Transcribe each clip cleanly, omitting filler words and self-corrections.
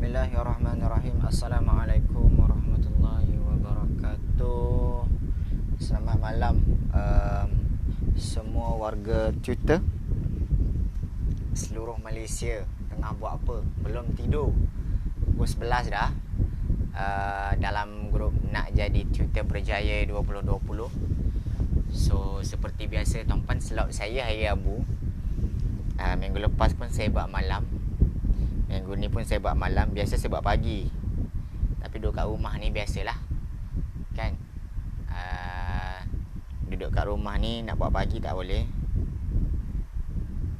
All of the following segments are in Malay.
Bismillahirrahmanirrahim. Assalamualaikum warahmatullahi wabarakatuh. Selamat malam semua warga Twitter seluruh Malaysia. Tengah buat apa? Belum tidur. Pukul 11 dah. Dalam grup nak jadi Twitter berjaya 2020. So seperti biasa tuan-puan, slot saya hari Rabu. Minggu lepas pun saya buat malam. Minggu ni pun saya buat malam. Biasa saya buat pagi, tapi duduk kat rumah ni biasalah kan. Duduk kat rumah ni nak buat pagi tak boleh.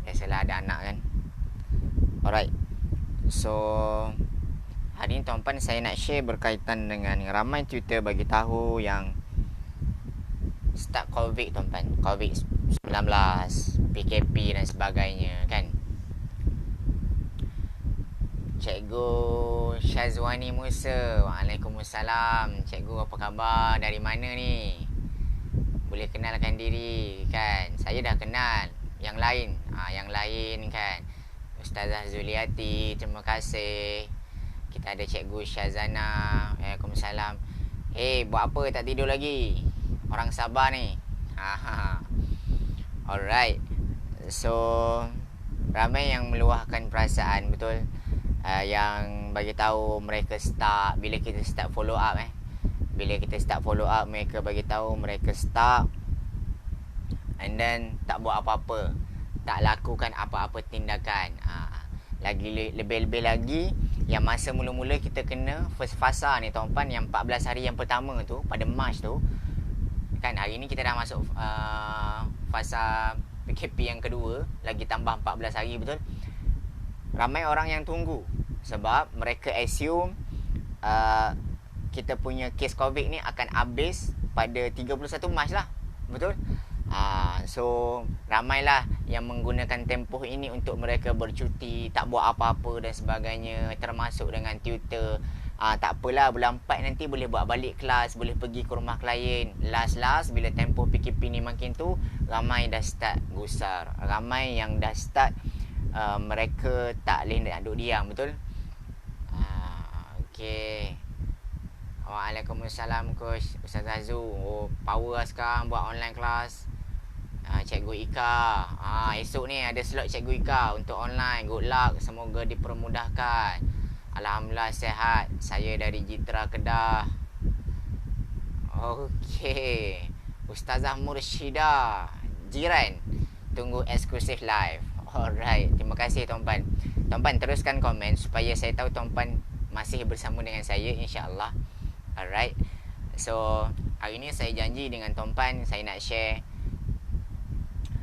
Biasalah ada anak kan. Alright. So hari ni tuan-puan, saya nak share berkaitan dengan ramai Twitter bagi tahu yang start COVID tuan-puan, COVID-19, PKP dan sebagainya kan. Cikgu Syazwani Musa, Waalaikumsalam. Cikgu apa khabar? Dari mana ni? Boleh kenalkan diri kan? Saya dah kenal. Yang lain kan. Ustazah Zuliati, terima kasih. Kita ada Cikgu Syazana. Waalaikumsalam. Buat apa tak tidur lagi? Orang Sabah ni. Alright. So ramai yang meluahkan perasaan, betul? Yang bagi tahu mereka start bila kita start follow up Bila kita start follow up, mereka bagi tahu mereka start and then tak buat apa-apa, tak lakukan apa-apa tindakan. Lebih-lebih lagi yang masa mula-mula kita kena first fasa ni tuan-puan, yang 14 hari yang pertama tu pada Mac tu kan. Hari ni kita dah masuk fasa PKP yang kedua, lagi tambah 14 hari, betul? Ramai orang yang tunggu sebab mereka assume kita punya kes COVID ni akan habis pada 31 Mac lah, betul? So ramailah yang menggunakan tempoh ini untuk mereka bercuti, tak buat apa-apa dan sebagainya, termasuk dengan Twitter. Tak apalah, bulan 4 nanti boleh buat balik kelas, boleh pergi ke rumah klien. Last bila tempoh PKP ni makin tu, ramai dah start gusar, ramai yang dah start mereka tak boleh nak duduk diam, betul? Okay. Waalaikumsalam Coach Ustaz Azu. Power lah sekarang buat online kelas. Cikgu Ika, esok ni ada slot Cikgu Ika untuk online. Good luck, semoga dipermudahkan. Alhamdulillah sihat. Saya dari Jitra Kedah. Okay. Ustazah Mursyida jiran, tunggu eksklusif live. Alright, terima kasih tuan-puan. Tuan-puan teruskan komen supaya saya tahu tuan-puan masih bersama dengan saya, insya-Allah. Alright. So, hari ni saya janji dengan tuan-puan, saya nak share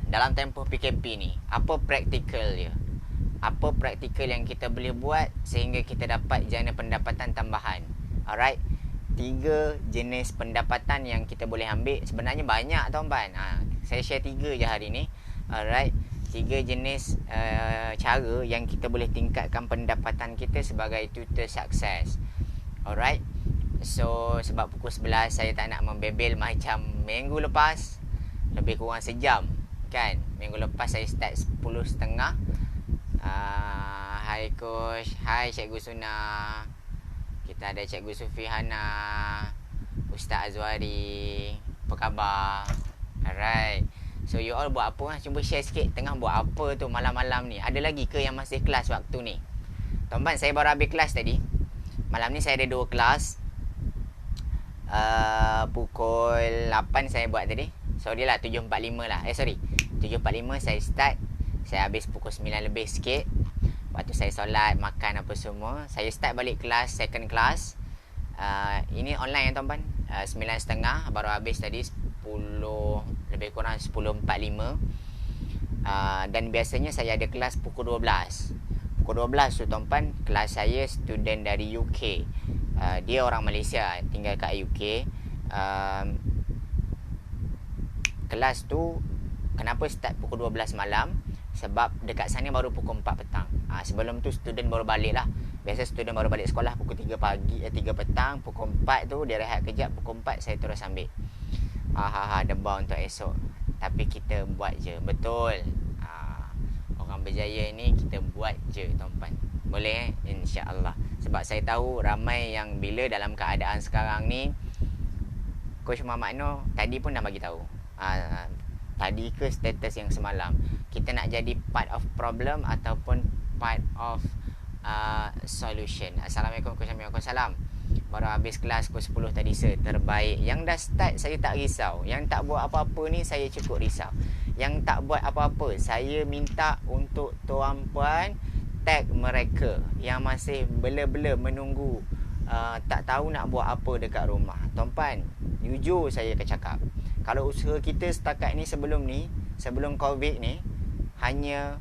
dalam tempoh PKP ni, apa praktikal dia? Apa praktikal yang kita boleh buat sehingga kita dapat jana pendapatan tambahan? Alright. 3 jenis pendapatan yang kita boleh ambil. Sebenarnya banyak tuan-puan. Saya share 3 je hari ni. Alright. 3 jenis cara yang kita boleh tingkatkan pendapatan kita sebagai tutor sukses. Alright. So sebab pukul 11 saya tak nak membebel macam minggu lepas, lebih kurang sejam kan. Minggu lepas saya start 10.30. Hai Coach, hai Cikgu Suna, kita ada Cikgu Sufihana, Ustaz Azwari, apa khabar? Alright. So you all buat apa? Cuba share sikit tengah buat apa tu malam-malam ni. Ada lagi ke yang masih kelas waktu ni? Tuan-tuan, saya baru habis kelas tadi. Malam ni saya ada 2 kelas. Pukul 8 saya buat tadi. Sorry lah, 7.45 lah. 7.45 saya start. Saya habis pukul 9 lebih sikit. Lepas tu saya solat, makan apa semua. Saya start balik kelas, second class. Ini online ya tuan-tuan. 9.30 baru habis tadi. 10 lebih kurang 10.45. Dan biasanya saya ada kelas pukul 12. Pukul 12 tu tuan-puan, kelas saya student dari UK. Dia orang Malaysia, tinggal kat UK. Kelas tu kenapa start pukul 12 malam? Sebab dekat sana baru pukul 4 petang. Sebelum tu student baru balik lah. Biasa student baru balik sekolah pukul 3 pagi, 3 petang. Pukul 4 tu dia rehat kejap. Pukul 4 saya terus ambil. Debar untuk esok. Tapi kita buat je, betul. Orang berjaya ni kita buat je tuan-puan. Boleh insya-Allah. Sebab saya tahu ramai yang bila dalam keadaan sekarang ni, Coach Muhammad Noor tadi pun dah bagi tahu. Tadi ke status yang semalam, kita nak jadi part of problem ataupun part of solution. Assalamualaikum Coach Amir. Waalaikumsalam. Baru habis kelas pukul 10 tadi sir. Terbaik. Yang dah start saya tak risau. Yang tak buat apa-apa ni saya cukup risau. Yang tak buat apa-apa, saya minta untuk tuan puan tag mereka yang masih bela-bela menunggu, tak tahu nak buat apa dekat rumah. Tuan puan, jujur saya akan cakap, kalau usaha kita setakat ni sebelum COVID ni hanya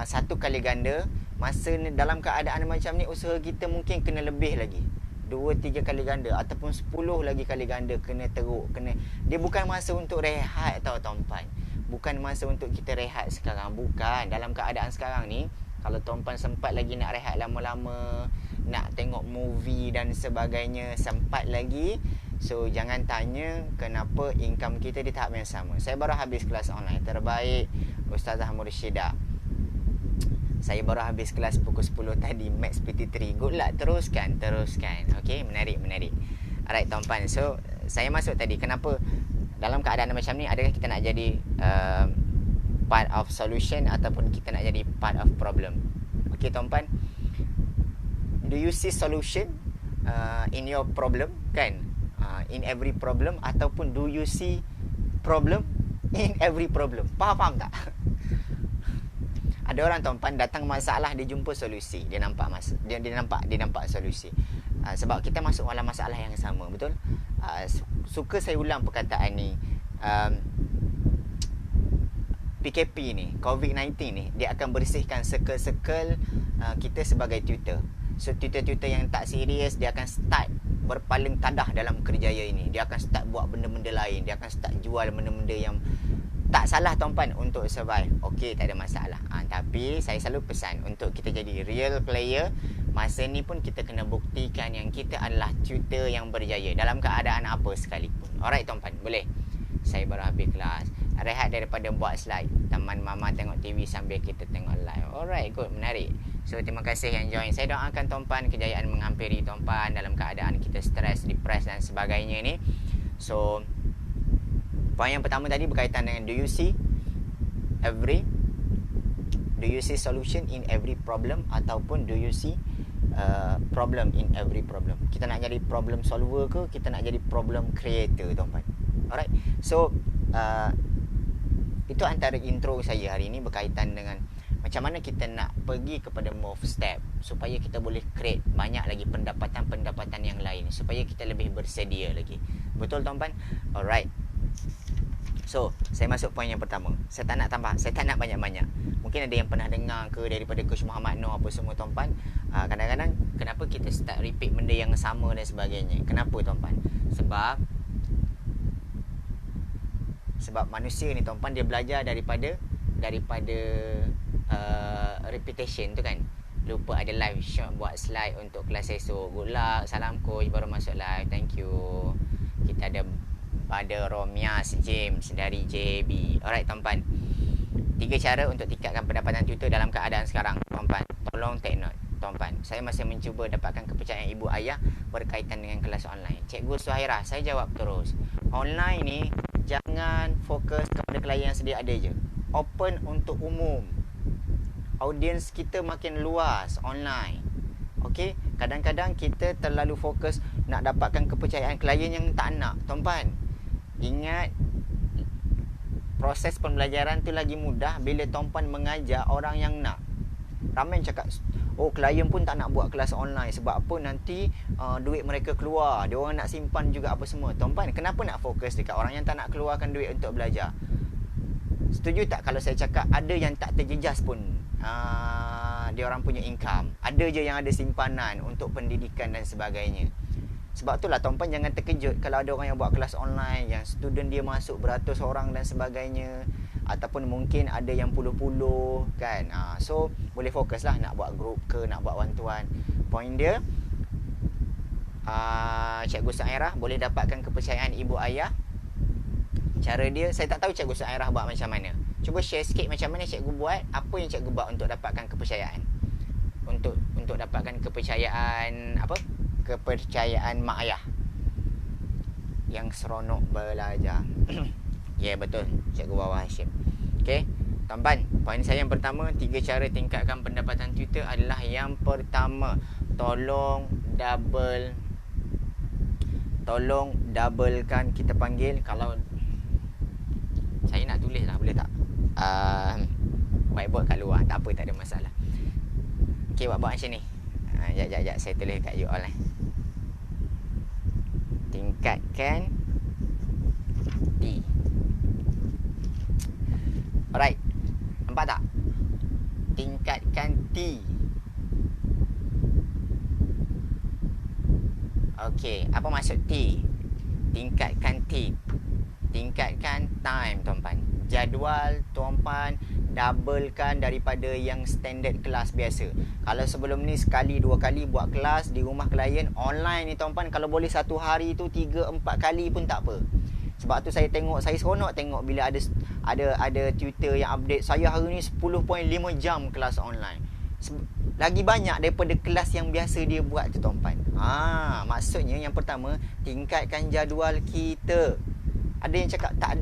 satu kali ganda, masa ni, dalam keadaan macam ni usaha kita mungkin kena lebih lagi, 2-3 kali ganda ataupun 10 lagi kali ganda, kena teruk, dia bukan masa untuk rehat tau tuan puan. Bukan masa untuk kita rehat sekarang. Bukan. Dalam keadaan sekarang ni, kalau tuan puan sempat lagi nak rehat lama-lama, nak tengok movie dan sebagainya, sempat lagi. So jangan tanya kenapa income kita di tahap yang sama. Saya baru habis kelas online. Terbaik Ustazah Mursyidah. Saya baru habis kelas pukul 10 tadi, Max PT3. Good luck. Teruskan. Okay, menarik. Alright tuan puan. So saya masuk tadi, kenapa dalam keadaan macam ni, adakah kita nak jadi part of solution ataupun kita nak jadi part of problem? Okay tuan puan, do you see solution in your problem, kan? In every problem, ataupun do you see problem in every problem? Faham tak? Ada orang tuan puan datang masalah, dia jumpa solusi, dia nampak solusi. Sebab kita masuk dalam masalah yang sama, betul? Suka saya ulang perkataan ni. PKP ni, COVID-19 ni, dia akan bersihkan circle-circle kita sebagai tutor. So tutor-tutor yang tak serius, dia akan start berpaling tadah dalam kerjaya ini. Dia akan start buat benda-benda lain. Dia akan start jual benda-benda yang tak salah tuan puan untuk survive. Okey, tak ada masalah. Tapi saya selalu pesan untuk kita jadi real player, masa ni pun kita kena buktikan yang kita adalah tutor yang berjaya dalam keadaan apa sekalipun. Alright tuan puan, boleh? Saya baru habis kelas. Rehat daripada buat slide. Teman mama tengok TV sambil kita tengok live. Alright, good, menarik. So terima kasih yang join. Saya doakan tuan puan kejayaan menghampiri tuan puan dalam keadaan kita stres, depres dan sebagainya ni. So poin yang pertama tadi berkaitan dengan do you see solution in every problem, ataupun do you see problem in every problem. Kita nak jadi problem solver ke, kita nak jadi problem creator tuan-tuan. Alright. So itu antara intro saya hari ini berkaitan dengan macam mana kita nak pergi kepada move step supaya kita boleh create banyak lagi pendapatan-pendapatan yang lain, supaya kita lebih bersedia lagi. Betul tuan-tuan? Alright. So, saya masuk poin yang pertama. Saya tak nak tambah, saya tak nak banyak-banyak. Mungkin ada yang pernah dengar ke daripada Coach Muhammad Noor apa semua tuan-tuan. Kadang-kadang kenapa kita start repeat benda yang sama dan sebagainya? Kenapa tuan-tuan? Sebab manusia ni tuan-tuan, dia belajar daripada repetition tu kan. Lupa ada live shot buat slide untuk kelas esok. Good luck. Salam coach, baru masuk live. Thank you. Kita ada Romias James dari JB. Alright tuan-tuan, 3 cara untuk tingkatkan pendapatan tutor dalam keadaan sekarang. Tuan-tuan, tolong take note. Tuan-tuan, saya masih mencuba dapatkan kepercayaan ibu ayah berkaitan dengan kelas online. Cikgu Suhairah, saya jawab terus, online ni jangan fokus kepada klien yang sedia ada je. Open untuk umum. Audience kita makin luas online. Okey, kadang-kadang kita terlalu fokus nak dapatkan kepercayaan klien yang tak nak. Tuan-tuan, ingat, proses pembelajaran tu lagi mudah bila tuan-puan mengajar orang yang nak. Ramai yang cakap, oh klien pun tak nak buat kelas online. Sebab apa? Nanti duit mereka keluar. Dia orang nak simpan juga apa semua. Tuan-puan, kenapa nak fokus dekat orang yang tak nak keluarkan duit untuk belajar? Setuju tak kalau saya cakap ada yang tak terjejas pun dia orang punya income. Ada je yang ada simpanan untuk pendidikan dan sebagainya. Sebab itulah tuan-puan jangan terkejut kalau ada orang yang buat kelas online yang student dia masuk beratus orang dan sebagainya, ataupun mungkin ada yang puluh-puluh kan. So boleh fokus lah nak buat group ke, nak buat one-to-one. Point dia, Cikgu Suhairah boleh dapatkan kepercayaan ibu ayah. Cara dia, saya tak tahu Cikgu Suhairah buat macam mana. Cuba share sikit macam mana cikgu buat, apa yang cikgu buat untuk dapatkan kepercayaan. untuk dapatkan kepercayaan kepercayaan mak ayah yang seronok belajar. Ya, betul Cikgu Wawa Hashim. Okey, tuan-tuan, poin saya yang pertama, 3 cara tingkatkan pendapatan Twitter adalah yang pertama, tolong doublekan, kita panggil, kalau saya nak tulis lah, boleh tak? Whiteboard kat luar, tak apa, tak ada masalah. Okey, buat macam ni. Sekejap, saya tulis kat you all tingkatkan T. Alright, nampak tak? Tingkatkan T. Okey, apa maksud T? Tingkatkan T, tingkatkan time, tuan-tuan. Jadual tuan-tuan doublekan daripada yang standard kelas biasa. Kalau sebelum ni sekali 2 kali buat kelas di rumah klien, online ni tuan-tuan, kalau boleh satu hari tu 3-4 kali pun tak apa. Sebab tu saya seronok tengok bila ada Twitter yang update, saya hari ni 10.5 jam kelas online. Lagi banyak daripada kelas yang biasa dia buat tu, tuan-tuan. Maksudnya yang pertama, tingkatkan jadual kita. Ada yang cakap tak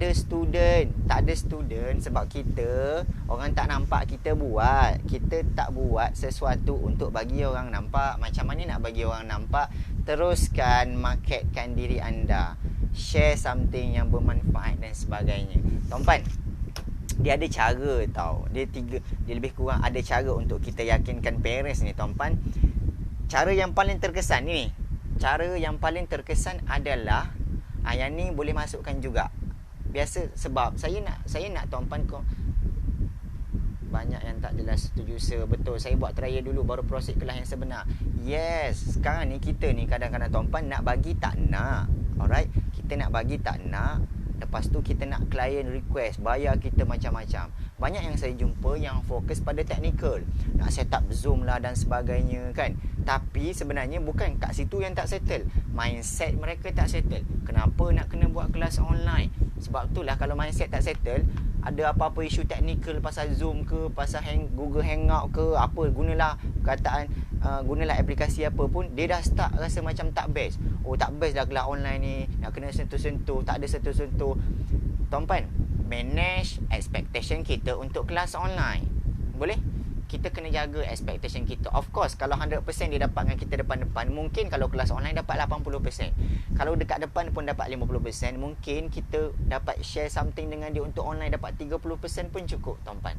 ada student sebab kita, orang tak nampak kita buat. Kita tak buat sesuatu untuk bagi orang nampak. Macam mana nak bagi orang nampak? Teruskan marketkan diri anda, share something yang bermanfaat dan sebagainya. Tuan-tuan, dia ada cara tau. Dia lebih kurang ada cara untuk kita yakinkan parents ni, tuan-tuan. Cara yang paling terkesan adalah yang ni boleh masukkan juga. Biasa, sebab saya nak tuan-tuan banyak yang tak jelas setuju. Betul, saya buat trial dulu baru proses kelas yang sebenar. Yes, sekarang ni kita ni kadang-kadang tuan-tuan nak bagi tak nak. Alright, kita nak bagi tak nak. Lepas tu kita nak klien request, bayar kita macam-macam. Banyak yang saya jumpa yang fokus pada technical, nak set up Zoom lah dan sebagainya kan. Tapi sebenarnya bukan kat situ yang tak settle. Mindset mereka tak settle. Kenapa nak kena buat kelas online? Sebab itulah kalau mindset tak settle, ada apa-apa isu technical pasal Zoom ke, pasal Google Hangout ke, apa, gunalah aplikasi apa pun, dia dah start rasa macam tak best. Tak best lah kelas online ni, nak kena sentuh-sentuh, tak ada sentuh-sentuh. Tuan-tuan, manage expectation kita untuk kelas online. Boleh? Kita kena jaga expectation kita. Of course, kalau 100% dia dapat dengan kita depan-depan, mungkin kalau kelas online dapat 80%. Kalau dekat depan pun dapat 50%, mungkin kita dapat share something dengan dia untuk online dapat 30% pun cukup, tuan-tuan.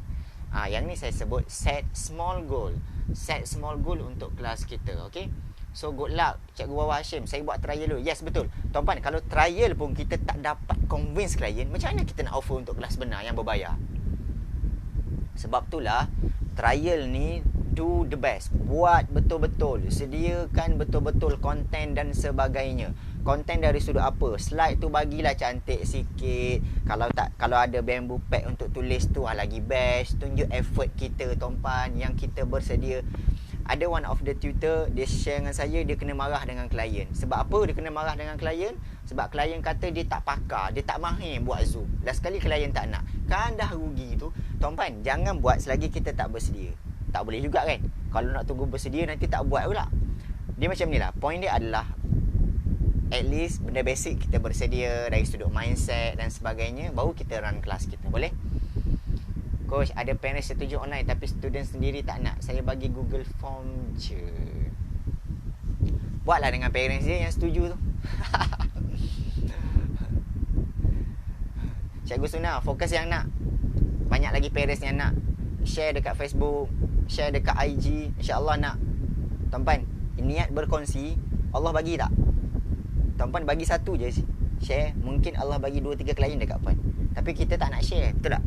Yang ni saya sebut set small goal. Set small goal untuk kelas kita, okay? So good luck Cikgu Wawa Hashim. Saya buat trial dulu. Yes, betul tuan-tuan, kalau trial pun kita tak dapat convince klien, macam mana kita nak offer untuk kelas benar yang berbayar? Sebab itulah trial ni, do the best, buat betul-betul, sediakan betul-betul konten dan sebagainya. Konten dari sudut apa? Slide tu bagilah cantik sikit. Kalau ada bamboo pad untuk tulis tu, lagi best. Tunjuk effort kita, tuan-tuan, yang kita bersedia. Ada one of the tutor, dia share dengan saya, dia kena marah dengan klien. Sebab apa dia kena marah dengan klien? Sebab klien kata dia tak pakar, dia tak mahir buat Zoom. Last kali klien tak nak. Kan dah rugi tu. Tuan-tuan, jangan buat selagi kita tak bersedia. Tak boleh juga kan? Kalau nak tunggu bersedia, nanti tak buat pula. Dia macam ni lah. Point dia adalah, at least benda basic kita bersedia dari sudut mindset dan sebagainya, baru kita run kelas kita. Boleh? Coach, ada parents setuju online tapi student sendiri tak nak. Saya bagi Google Form je. Buatlah dengan parents dia yang setuju tu. Cikgu Suna, fokus yang nak. Banyak lagi parents yang nak. Share dekat Facebook, share dekat IG, InsyaAllah nak. Tuan-tuan, niat berkongsi, Allah bagi tak? Tuan-tuan bagi satu je share, mungkin Allah bagi 2-3 klien dekat puan. Tapi kita tak nak share, betul tak?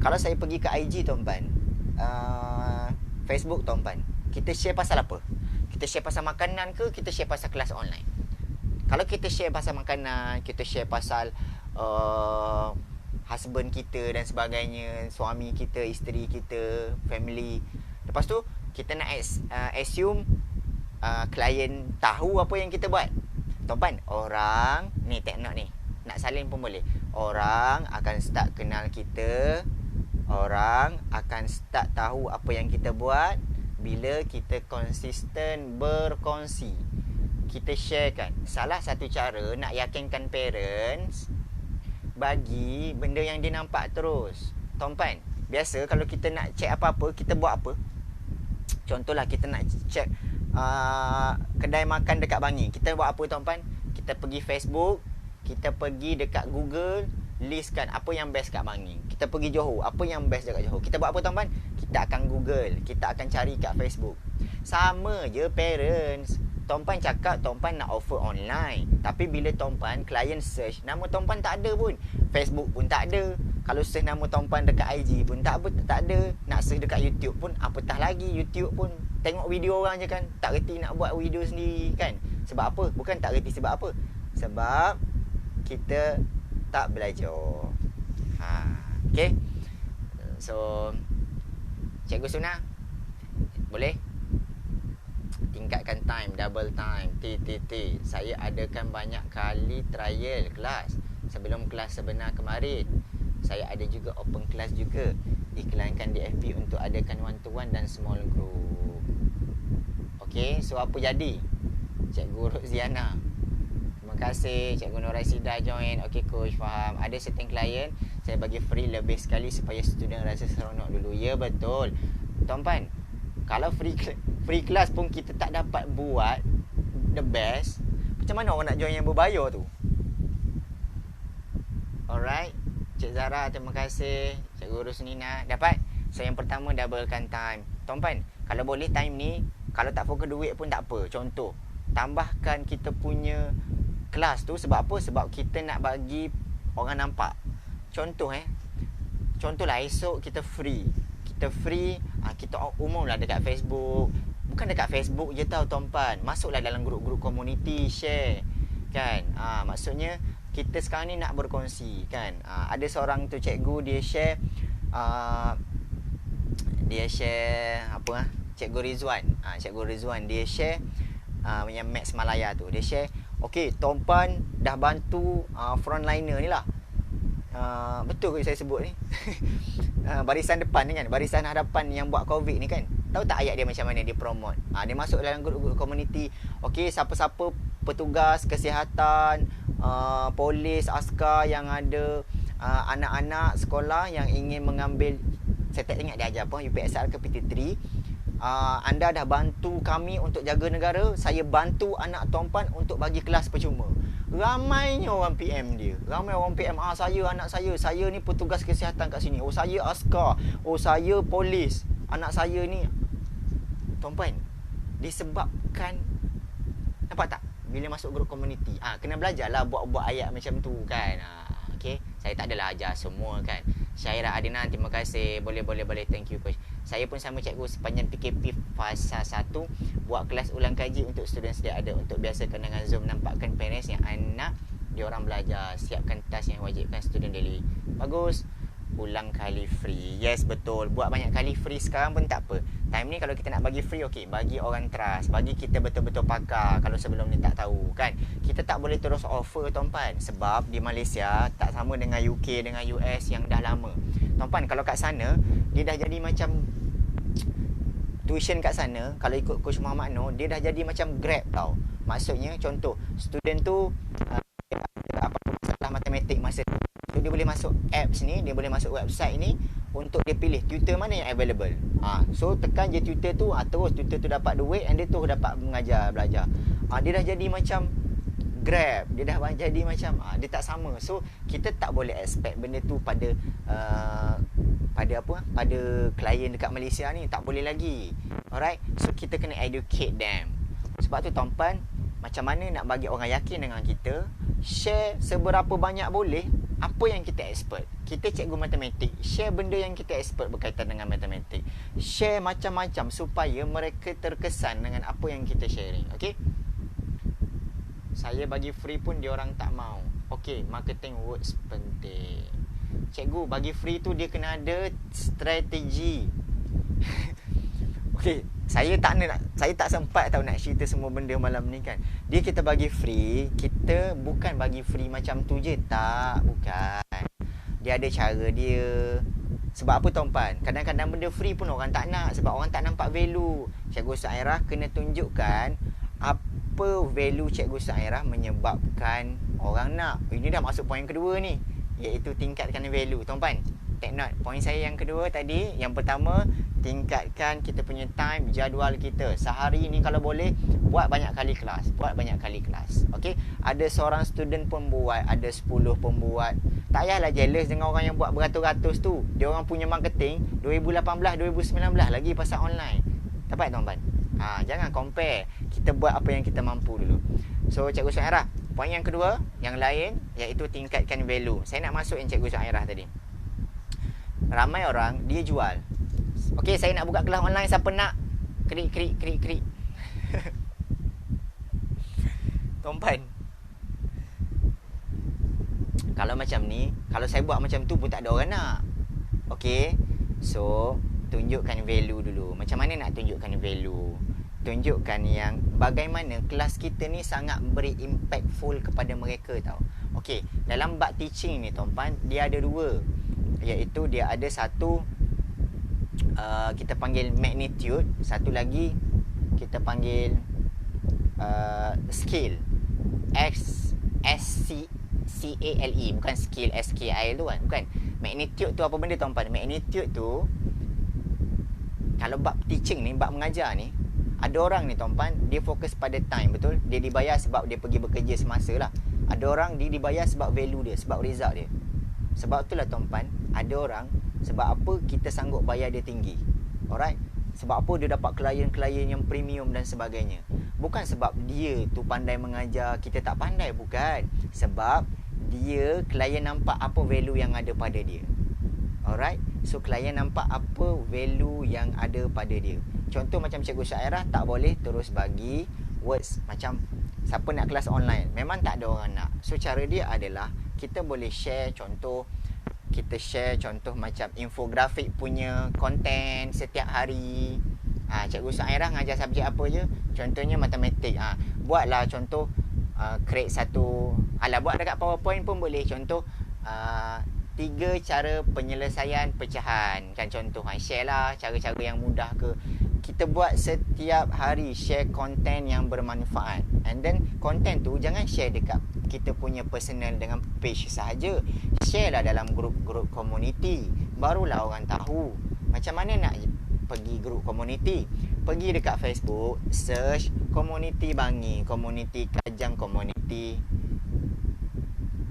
Kalau saya pergi ke IG, tuan-tuan, Facebook, tuan-tuan, kita share pasal apa? Kita share pasal makanan ke, kita share pasal kelas online? Kalau kita share pasal makanan, kita share pasal husband kita dan sebagainya, suami kita, isteri kita, family. Lepas tu kita nak assume klien tahu apa yang kita buat. Tuan-tuan, orang ni take note ni, nak salin pun boleh. Orang akan start kenal kita, orang akan start tahu apa yang kita buat bila kita konsisten berkongsi, kita sharekan. Salah satu cara nak yakinkan parents bagi benda yang dia nampak terus. Tuan-puan, biasa kalau kita nak check apa-apa, kita buat apa? Contohlah kita nak check kedai makan dekat Bangi. Kita buat apa tuan-puan? Kita pergi Facebook, kita pergi dekat Google, listkan apa yang best kat Bangi. Kita pergi Johor, apa yang best dekat Johor. Kita buat apa tuan-puan? Kita akan Google, kita akan cari kat Facebook. Sama je parents. Tuan-puan cakap tuan-puan nak offer online, tapi bila tuan-puan klien search, nama tuan-puan tak ada pun. Facebook pun tak ada. Kalau search nama tuan-puan dekat IG pun tak ada. Nak search dekat YouTube pun apatah lagi. YouTube pun tengok video orang je kan. Tak reti nak buat video sendiri kan. Sebab apa? Bukan tak reti sebab apa? Sebab kita tak belajar. Okay. So Cikgu Suna, boleh tingkatkan time, double time, saya adakan banyak kali trial kelas sebelum kelas sebenar kemarin. Saya ada juga open class juga. Iklankan di FB untuk adakan one to one dan small group. Okay, so apa jadi? Cikgu Roziana, terima kasih. Cikgu Nur Raisida join. Okay coach, faham. Ada setting klien saya bagi free lebih sekali supaya student rasa seronok dulu. Ya betul tuan-puan. Kalau free class pun kita tak dapat buat the best, macam mana orang nak join yang berbayar tu? Alright, Cik Zara, terima kasih. Cikgu Rusnina, dapat. So yang pertama, doublekan time. Tuan-puan, kalau boleh time ni, kalau tak fokus duit pun tak apa. Contoh, tambahkan kita punya kelas tu. Sebab apa? Sebab kita nak bagi orang nampak. Contohlah esok kita free, kita umumlah dekat Facebook. Bukan dekat Facebook je tau tuan-puan, masuklah dalam grup-grup community, share kan. Maksudnya kita sekarang ni nak berkongsi kan. Ada seorang tu cikgu, dia share apa, Cikgu Rizwan dia share yang Max Malaya tu. Dia share, okey tuan-puan dah bantu frontliner ni lah. Betul ke saya sebut ni? Barisan depan ni kan, barisan hadapan yang buat COVID ni kan. Tahu tak ayat dia macam mana dia promote? Dia masuk dalam grup-grup community. Okey, siapa-siapa petugas kesihatan, polis, askar yang ada anak-anak sekolah yang ingin mengambil, saya tak ingat dia ajar apa, UPSR ke PT3. Anda dah bantu kami untuk jaga negara, saya bantu anak tuan-puan untuk bagi kelas percuma. Ramainya orang PM dia. Ramai orang PM, saya, anak saya ni petugas kesihatan kat sini. Saya askar. Saya polis. Anak saya ni. Tuan-puan, disebabkan, nampak tak? Bila masuk grup community, kena belajarlah buat ayat macam tu kan. Okay, saya tak adalah ajar semua kan. Syairah Adina, terima kasih. Boleh, thank you coach. Saya pun sama cikgu sepanjang PKP fasa 1 buat kelas ulang kaji untuk student sedia ada, untuk biasakan dengan Zoom, nampakkan parents yang anak diorang belajar, siapkan task yang wajibkan student daily. Bagus. Ulang kali free. Yes, betul. Buat banyak kali free sekarang pun tak apa. Time ni kalau kita nak bagi free, okey, bagi orang trust, bagi kita betul-betul pakar. Kalau sebelum ni tak tahu kan, kita tak boleh terus offer tuan-puan, sebab di Malaysia tak sama dengan UK, dengan US yang dah lama. Tuan-puan, kalau kat sana dia dah jadi macam tuition kat sana, kalau ikut Coach Muhammad Noor, dia dah jadi macam Grab tau. Maksudnya contoh, student tu apa-apa masalah matematik masa tu, so dia boleh masuk apps ni, dia boleh masuk website ni untuk dia pilih tutor mana yang available. So tekan je tutor tu, terus tutor tu dapat duit and dia terus dapat belajar. Dia dah jadi macam Grab, dia dah jadi macam dia tak sama. So kita tak boleh expect benda tu pada pada klien dekat Malaysia ni, tak boleh lagi. Alright, so kita kena educate them. Sebab tu tuan-puan, macam mana nak bagi orang yakin dengan kita, share seberapa banyak boleh apa yang kita expert. Kita cikgu matematik, share benda yang kita expert berkaitan dengan matematik. Share macam-macam supaya mereka terkesan dengan apa yang kita sharing. Okay, saya bagi free pun diorang tak mau. Okay, marketing words penting. Cikgu, bagi free tu dia kena ada strategi. Okay, saya tak sempat tahu nak cerita semua benda malam ni kan. Dia kita bagi free, kita bukan bagi free macam tu je, tak, bukan. Dia ada cara dia. Sebab apa tuan-puan? Kadang-kadang benda free pun orang tak nak sebab orang tak nampak value. Cikgu Sairah kena tunjukkan apa value Cikgu Sairah menyebabkan orang nak. Ini dah masuk poin kedua ni, iaitu tingkatkan value. Tuan-puan, take note. Poin saya yang kedua tadi, yang pertama, tingkatkan kita punya time, jadual kita. Sehari ni kalau boleh buat banyak kali kelas. Okey, ada seorang student pun buat, ada 10 pun buat. Tak payahlah jealous dengan orang yang buat beratus-ratus tu. Dia orang punya marketing 2018, 2019 lagi pasal online. Dapat tuan-tuan? Jangan compare. Kita buat apa yang kita mampu dulu. So Cikgu Syairah, poin yang kedua, yang lain, iaitu tingkatkan value. Saya nak masuk yang Cikgu Syairah tadi. Ramai orang dia jual. Okey, saya nak buka kelas online, siapa nak? Krik. Tuan-puan, kalau macam ni, kalau saya buat macam tu pun tak ada orang nak. Okey, so tunjukkan value dulu. Macam mana nak tunjukkan value? Tunjukkan yang bagaimana kelas kita ni sangat beri impactful kepada mereka tau. Okey, dalam bab teaching ni tuan-puan, dia ada dua, iaitu dia ada satu kita panggil magnitude, satu lagi kita panggil skill. SCALE, bukan skill SKIL tu kan, bukan. Magnitude tu apa benda tuan-puan? Magnitude tu, kalau bab teaching ni, bab mengajar ni, ada orang ni tuan-puan, dia fokus pada time, betul? Dia dibayar sebab dia pergi bekerja semasa lah. Ada orang dia dibayar sebab value dia, sebab result dia. Sebab itulah tuan-puan, ada orang sebab apa kita sanggup bayar dia tinggi. Alright? Sebab apa dia dapat klien-klien yang premium dan sebagainya. Bukan sebab dia tu pandai mengajar, kita tak pandai, bukan. Sebab dia, klien nampak apa value yang ada pada dia. Alright? So klien nampak apa value yang ada pada dia. Contoh macam Cikgu Syairah tak boleh terus bagi words macam siapa nak kelas online. Memang tak ada orang nak. So cara dia adalah kita boleh share contoh. Kita share contoh macam infografik punya konten setiap hari. Cikgu Syairah ngajar subjek apa je? Contohnya matematik. Buatlah contoh create satu, buat dekat PowerPoint pun boleh. Contoh 3 cara penyelesaian pecahan. Kan contoh, share lah cara-cara yang mudah ke. Kita buat setiap hari, share konten yang bermanfaat. And then konten tu jangan share dekat kita punya personal dengan page sahaja. Share lah dalam grup-grup community. Barulah orang tahu. Macam mana nak pergi grup community? Pergi dekat Facebook, search community Bangi, community Kajang, community,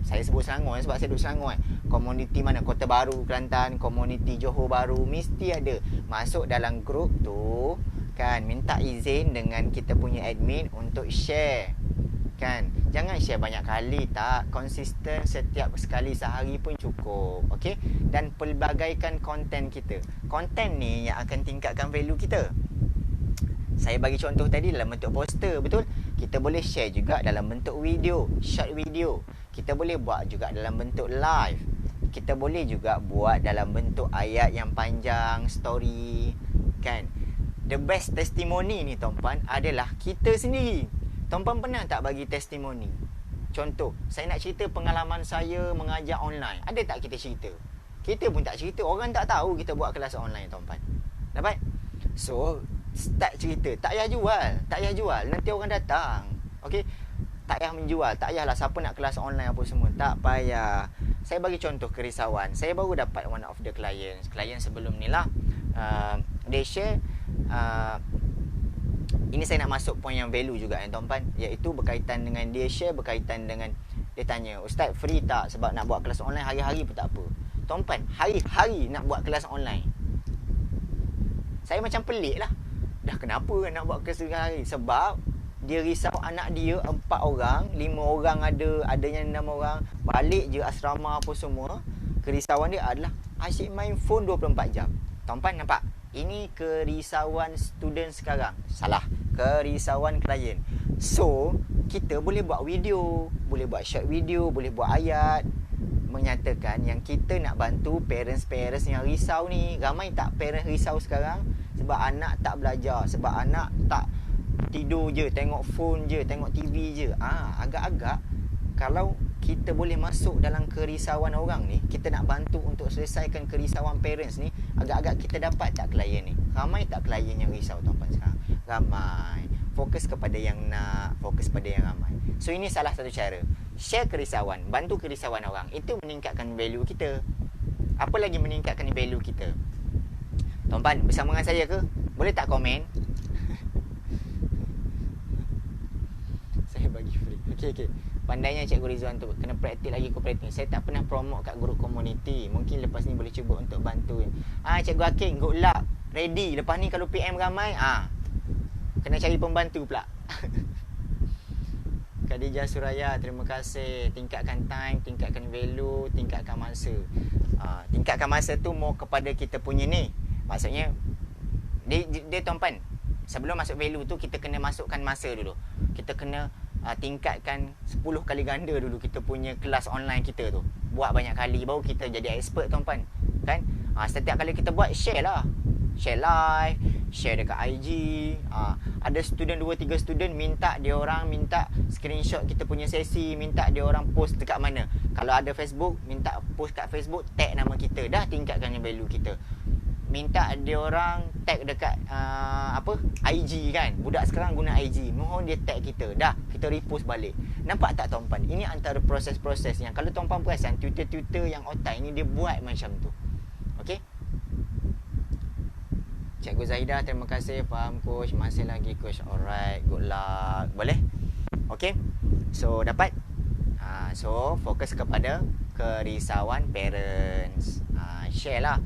saya sebut Selangor sebab saya duduk Selangor. Community mana? Kota Baru, Kelantan, community Johor Baru, mesti ada. Masuk dalam grup tu kan, minta izin dengan kita punya admin untuk share. Kan? Jangan share banyak kali, tak. Konsisten setiap sekali sehari pun cukup. Okey? Dan pelbagaikan konten kita. Konten ni yang akan tingkatkan value kita. Saya bagi contoh tadi dalam bentuk poster, betul? Kita boleh share juga dalam bentuk video, short video. Kita boleh buat juga dalam bentuk live. Kita boleh juga buat dalam bentuk ayat yang panjang, story. Kan? The best testimoni ni tuan-puan adalah kita sendiri. Tuan-puan pernah tak bagi testimoni? Contoh, saya nak cerita pengalaman saya mengajar online. Ada tak kita cerita? Kita pun tak cerita. Orang tak tahu kita buat kelas online, tuan-puan. Dapat? So, start cerita. Tak payah jual. Nanti orang datang. Okey? Tak payah menjual. Tak payahlah siapa nak kelas online apa semua. Tak payah. Saya bagi contoh kerisauan. Saya baru dapat one of the clients. Klien sebelum ni lah. Dia share. Ini saya nak masuk poin yang value juga tuan-puan. Iaitu berkaitan dengan dia share, berkaitan dengan dia tanya, Ustaz free tak? Sebab nak buat kelas online hari-hari pun tak apa. Tuan-puan, hari-hari nak buat kelas online. Saya macam pelik lah. Dah kenapa nak buat kelas hari? Sebab dia risau anak dia 4 orang, 5 orang ada yang 6 orang. Balik je asrama apa semua. Kerisauan dia adalah asyik main phone 24 jam. Tuan-puan nampak? Ini kerisauan student sekarang. Salah. Kerisauan klien. So, kita boleh buat video, boleh buat short video, boleh buat ayat menyatakan yang kita nak bantu parents-parents yang risau ni. Ramai tak parents risau sekarang sebab anak tak belajar, sebab anak tak tidur je, tengok phone je, tengok TV je. Agak-agak kalau kita boleh masuk dalam kerisauan orang ni, kita nak bantu untuk selesaikan kerisauan parents ni, agak-agak kita dapat tak klien ni? Ramai tak klien yang risau tuan-tuan sekarang? Ramai. Fokus kepada yang nak, fokus pada yang ramai. So ini salah satu cara. Share kerisauan, bantu kerisauan orang. Itu meningkatkan value kita. Apa lagi meningkatkan value kita? Tuan-tuan, bersama dengan saya ke? Boleh tak komen? Saya bagi free. Okey. Pandainya Cikgu Rizwan tu, kena praktik lagi cooperating. Saya tak pernah promote kat grup community. Mungkin lepas ni boleh cuba untuk bantu. Cikgu Hakim, good luck. Ready. Lepas ni kalau PM ramai, kena cari pembantu pula. Khadijah Suraya, terima kasih. Tingkatkan time, tingkatkan value, tingkatkan masa. Tingkatkan masa tu mau kepada kita punya ni. Maksudnya, dia tuan-tuan, sebelum masuk value tu, kita kena masukkan masa dulu. Kita kena tingkatkan 10 kali ganda dulu kita punya kelas online kita tu. Buat banyak kali baru kita jadi expert tuan-tuan. Kan? Setiap kali kita buat, share lah. Share live, share dekat IG. Ada student 2-3 student minta screenshot kita punya sesi, minta dia orang post dekat mana. Kalau ada Facebook, minta post kat Facebook, tag nama kita. Dah tingkatkan value kita. Minta dia orang tag dekat IG kan. Budak sekarang guna IG. Mohon dia tag kita. Dah, kita repost balik. Nampak tak tuan-tuan? Ini antara proses-proses yang kalau tuan-tuan perasan, tutor-tutor yang otak ini dia buat macam tu. Okey? Cikgu Zahidah, terima kasih. Faham coach. Masih lagi coach. Alright, good luck. Boleh? Okey. So, dapat? So, fokus kepada kerisauan parents. Share lah.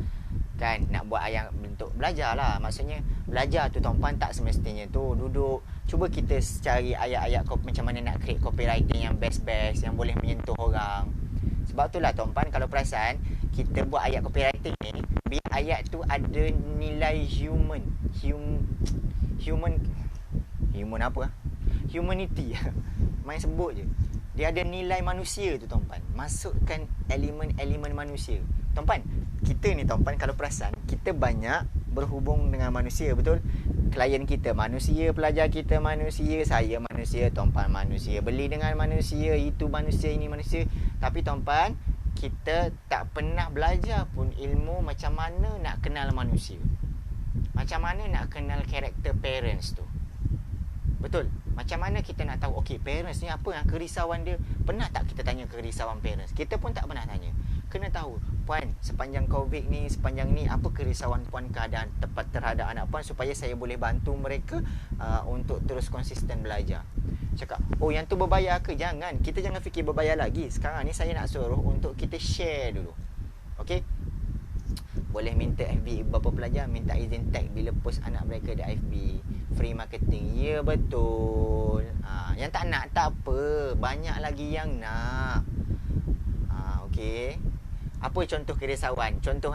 Kan, nak buat ayat bentuk belajar lah. Maksudnya belajar tu tuan-puan tak semestinya tu duduk. Cuba kita cari ayat-ayat macam mana nak create copywriting yang best-best, yang boleh menyentuh orang. Sebab itulah tuan-puan, kalau perasan kita buat ayat copywriting ni, biar ayat tu ada nilai human apa? Humanity. Main sebut je. Dia ada nilai manusia tu tuan-puan. Masukkan elemen-elemen manusia. Tuan-puan, kita ni tuan-puan kalau perasan, kita banyak berhubung dengan manusia, betul? Klien kita manusia, pelajar kita manusia, saya manusia, tuan-puan manusia, beli dengan manusia, itu manusia, ini manusia. Tapi tuan-puan, kita tak pernah belajar pun ilmu macam mana nak kenal manusia. Macam mana nak kenal karakter parents tu. Betul? Macam mana kita nak tahu, okey, parents ni apa yang kerisauan dia? Pernah tak kita tanya kerisauan parents? Kita pun tak pernah tanya. Kena tahu, puan, sepanjang COVID ni, sepanjang ni, apa kerisauan puan keadaan tepat terhadap anak puan supaya saya boleh bantu mereka untuk terus konsisten belajar. Cakap, oh yang tu berbayar ke? Jangan, kita jangan fikir berbayar lagi. Sekarang ni saya nak suruh untuk kita share dulu. Okey? Boleh minta FB bapa pelajar, minta izin tag bila post anak mereka di FB. Free marketing. Ya, betul. Yang tak nak tak apa, banyak lagi yang nak. Okey. Apa contoh kerisauan? Contoh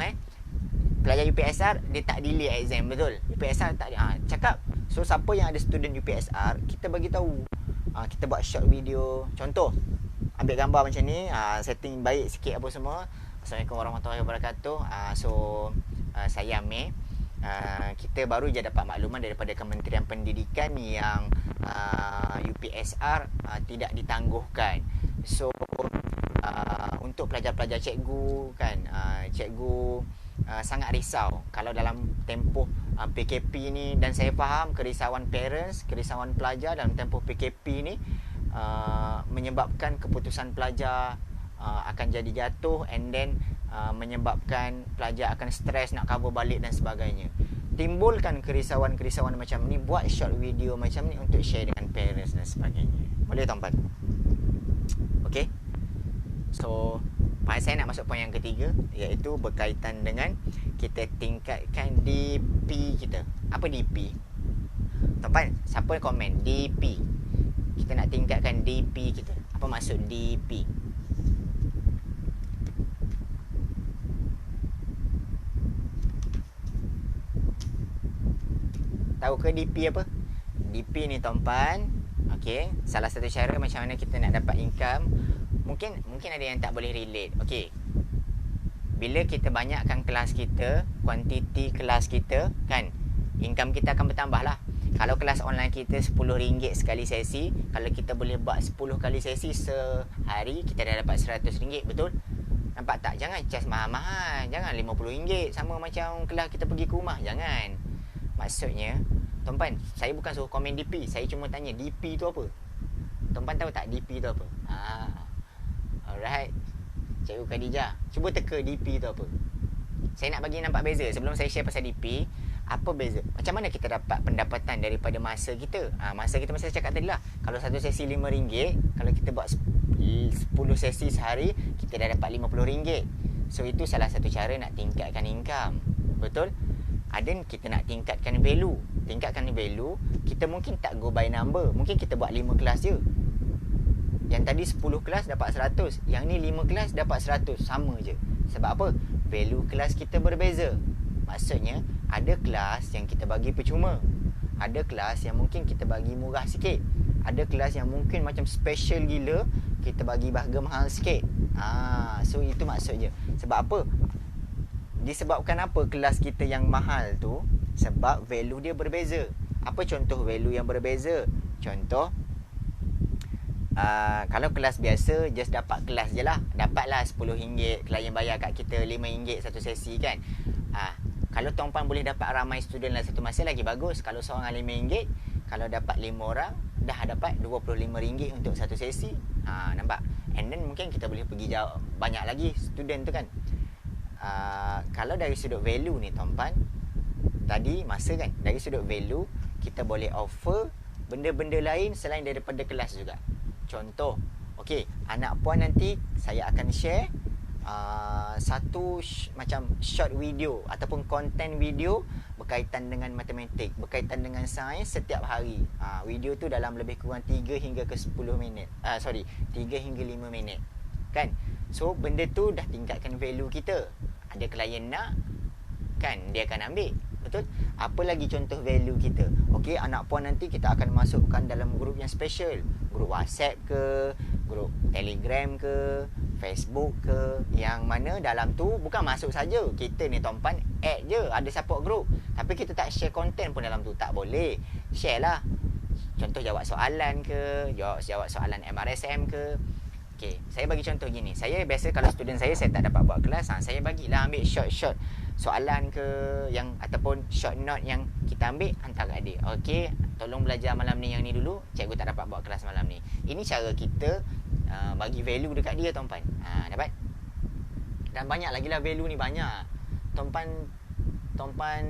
pelajar UPSR dia tak delay exam, betul? UPSR tak cakap. So siapa yang ada student UPSR, kita bagi tahu. Kita buat short video. Contoh, ambil gambar macam ni, setting baik sikit apa semua. Assalamualaikum warahmatullahi wabarakatuh. Saya Amir. Kita baru je dapat makluman daripada Kementerian Pendidikan yang UPSR tidak ditangguhkan. So untuk pelajar-pelajar cikgu kan, cikgu sangat risau kalau dalam tempoh PKP ni, dan saya faham kerisauan parents, kerisauan pelajar dalam tempoh PKP ni menyebabkan keputusan pelajar akan jadi jatuh, and then menyebabkan pelajar akan stres nak cover balik dan sebagainya. Timbulkan kerisauan-kerisauan macam ni, buat short video macam ni untuk share dengan parents dan sebagainya. Boleh tuan-tuan? Okey. So, saya nak masuk poin yang ketiga, iaitu berkaitan dengan kita tingkatkan DP kita. Apa DP? Tuan-tuan, siapa komen DP? Kita nak tingkatkan DP kita. Apa maksud DP? Tahu ke DP apa? DP ni tuan-tuan, okey, salah satu cara macam mana kita nak dapat income. Mungkin ada yang tak boleh relate. Okey. Bila kita banyakkan kelas kita, kuantiti kelas kita, kan, income kita akan bertambah lah. Kalau kelas online kita RM10 sekali sesi, kalau kita boleh buat 10 kali sesi sehari, kita dah dapat RM100, betul? Nampak tak? Jangan cas mahal-mahal. Jangan RM50 sama macam kelas kita pergi ke rumah. Jangan. Maksudnya, tuan-puan, saya bukan suruh komen DP. Saya cuma tanya DP tu apa? Tuan-puan tahu tak DP tu apa? Alright. Cikgu Khadijah, cuba teka DP tu apa? Saya nak bagi nampak beza. Sebelum saya share pasal DP, apa beza? Macam mana kita dapat pendapatan daripada masa kita? Masa kita masa saya cakap tadi lah. Kalau satu sesi RM5, kalau kita buat 10 sesi sehari, kita dah dapat RM50. So itu salah satu cara nak tingkatkan income. Betul? Ada kita nak tingkatkan value. Tingkatkan value, kita mungkin tak go by number. Mungkin kita buat 5 kelas je. Yang tadi 10 kelas dapat 100. Yang ni 5 kelas dapat 100. Sama je. Sebab apa? Value kelas kita berbeza. Maksudnya, ada kelas yang kita bagi percuma. Ada kelas yang mungkin kita bagi murah sikit. Ada kelas yang mungkin macam special gila, kita bagi harga mahal sikit. So itu maksudnya. Sebab apa? Disebabkan apa kelas kita yang mahal tu? Sebab value dia berbeza. Apa contoh value yang berbeza? Contoh, kalau kelas biasa just dapat kelas je lah, dapatlah RM10, klien bayar kat kita RM5 satu sesi kan. Kalau tuan-puan boleh dapat ramai student dalam satu masa, lagi bagus. Kalau seorang RM5, kalau dapat 5 orang, dah dapat RM25 untuk satu sesi. Nampak? And then mungkin kita boleh pergi jauh, banyak lagi student tu kan. Kalau dari sudut value ni tuan-puan, tadi masa kan, dari sudut value kita boleh offer benda-benda lain selain daripada kelas juga. Contoh, okey, anak puan nanti saya akan share satu macam short video ataupun konten video berkaitan dengan matematik, berkaitan dengan sains setiap hari. Video tu dalam lebih kurang 3 hingga ke 10 minit. 3 hingga 5 minit. Kan? So benda tu dah tingkatkan value kita. Ada klien nak, kan, dia akan ambil. Betul? Apa lagi contoh value kita? Okey, anak puan nanti kita akan masukkan dalam grup yang special. Grup WhatsApp ke, grup Telegram ke, Facebook ke, yang mana dalam tu bukan masuk saja. Kita ni tuan-puan add je, ada support group. Tapi kita tak share konten pun dalam tu. Tak boleh. Share lah. Contoh jawab soalan ke, jawab soalan MRSM ke. Okey, saya bagi contoh gini. Saya biasa kalau student saya tak dapat buat kelas, saya bagilah ambil short soalan ke yang ataupun short note yang kita ambil, hantar kat dia. Okey, tolong belajar malam ni yang ni dulu, cikgu tak dapat buat kelas malam ni. Ini cara kita bagi value dekat dia tuan-puan. Dapat? Dan banyak lagi lah value ni, banyak. Tuan-puan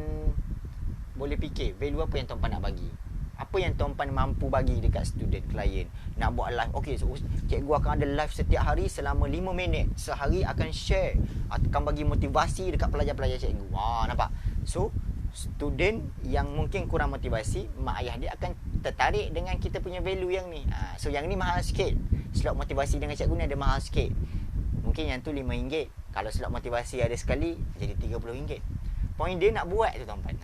boleh fikir value apa yang tuan-puan nak bagi. Apa yang tuan-puan mampu bagi dekat student, klien. Nak buat live. Okey, so, cikgu akan ada live setiap hari selama 5 minit. Sehari akan share, akan bagi motivasi dekat pelajar-pelajar cikgu. Nampak? So, student yang mungkin kurang motivasi, mak ayah dia akan tertarik dengan kita punya value yang ni. So, yang ni mahal sikit. Slot motivasi dengan cikgu ni ada mahal sikit. Mungkin yang tu RM5. Kalau slot motivasi ada sekali, jadi RM30. Point dia nak buat tu tuan-puan.